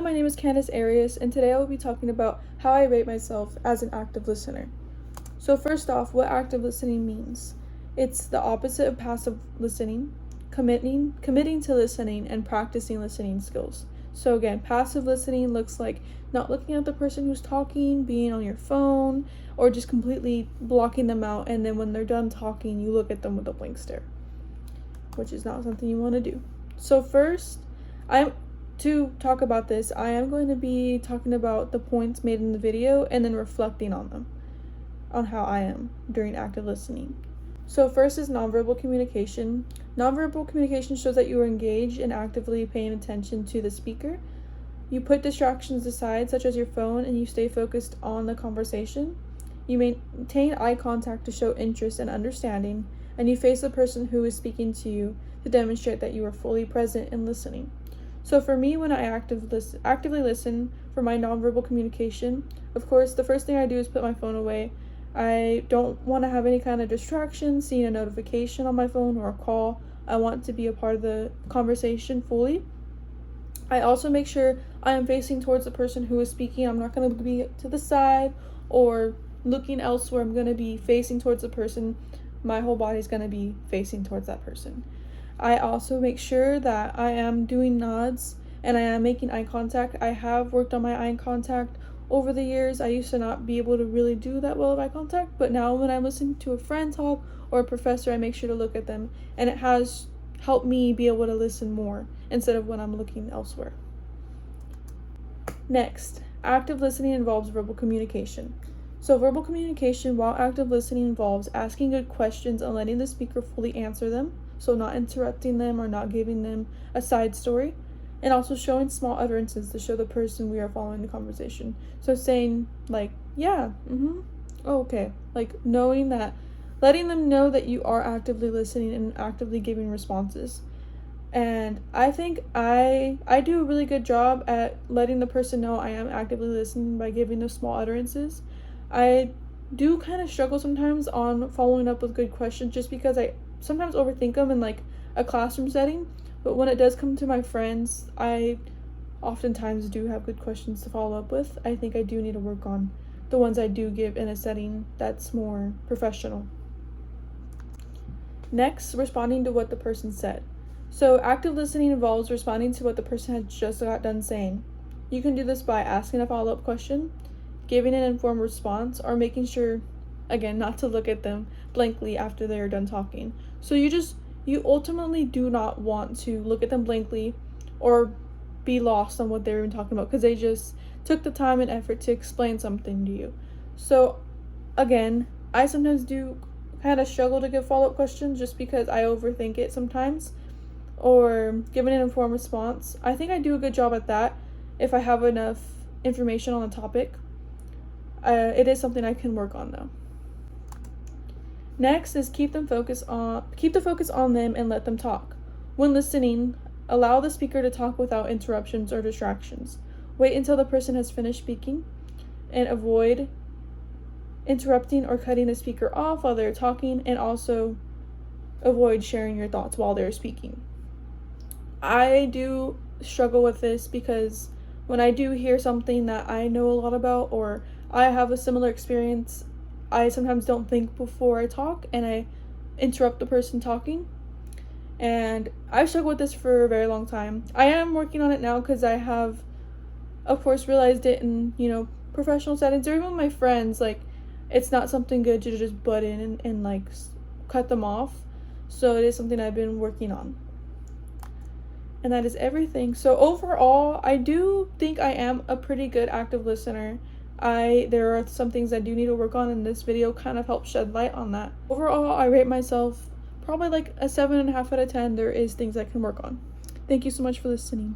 My name is Candice Arias, and today I will be talking about how I rate myself as an active listener. So first off, what active listening means. It's the opposite of passive listening, committing to listening, and practicing listening skills. So again, passive listening looks like not looking at the person who's talking, being on your phone, or just completely blocking them out, and then when they're done talking, you look at them with a blank stare, which is not something you want to do. So first, to talk about this, I am going to be talking about the points made in the video and then reflecting on them, on how I am during active listening. So first is nonverbal communication. Nonverbal communication shows that you are engaged and actively paying attention to the speaker. You put distractions aside, such as your phone, and you stay focused on the conversation. You maintain eye contact to show interest and understanding, and you face the person who is speaking to you to demonstrate that you are fully present and listening. So for me, when I actively listen for my nonverbal communication, of course, the first thing I do is put my phone away. I don't want to have any kind of distraction, seeing a notification on my phone or a call. I want to be a part of the conversation fully. I also make sure I am facing towards the person who is speaking. I'm not going to be to the side or looking elsewhere. I'm going to be facing towards the person. My whole body is going to be facing towards that person. I also make sure that I am doing nods and I am making eye contact. I have worked on my eye contact over the years. I used to not be able to really do that well with eye contact, but now when I'm listening to a friend talk or a professor, I make sure to look at them, and it has helped me be able to listen more instead of when I'm looking elsewhere. Next, active listening involves verbal communication. So verbal communication while active listening involves asking good questions and letting the speaker fully answer them, so not interrupting them or not giving them a side story, and also showing small utterances to show the person we are following the conversation. So saying like, yeah, oh, okay, like knowing that, letting them know that you are actively listening and actively giving responses. And I think I do a really good job at letting the person know I am actively listening by giving those small utterances. I do kind of struggle sometimes on following up with good questions just because I sometimes overthink them in like a classroom setting, but when it does come to my friends, I oftentimes do have good questions to follow up with. I think I do need to work on the ones I do give in a setting that's more professional. Next, responding to what the person said. So active listening involves responding to what the person had just got done saying. You can do this by asking a follow-up question, giving an informed response, or making sure, again, not to look at them blankly after they are done talking. So you ultimately do not want to look at them blankly or be lost on what they were even talking about because they just took the time and effort to explain something to you. So again, I sometimes do kind of struggle to give follow-up questions just because I overthink it sometimes, or giving an informed response. I think I do a good job at that if I have enough information on the topic. It is something I can work on though. Next is keep the focus on them and let them talk. When listening, allow the speaker to talk without interruptions or distractions. Wait until the person has finished speaking and avoid interrupting or cutting the speaker off while they're talking, and also avoid sharing your thoughts while they're speaking. I do struggle with this because when I do hear something that I know a lot about or I have a similar experience, I sometimes don't think before I talk and I interrupt the person talking. And I've struggled with this for a very long time. I am working on it now because I have, of course, realized it in, professional settings or even with my friends. Like, it's not something good to just butt in and like cut them off. So it is something I've been working on. And that is everything. So overall, I do think I am a pretty good active listener. There are some things I do need to work on, and this video kind of helps shed light on that. Overall, I rate myself probably like a 7.5 out of 10. There is things I can work on. Thank you so much for listening.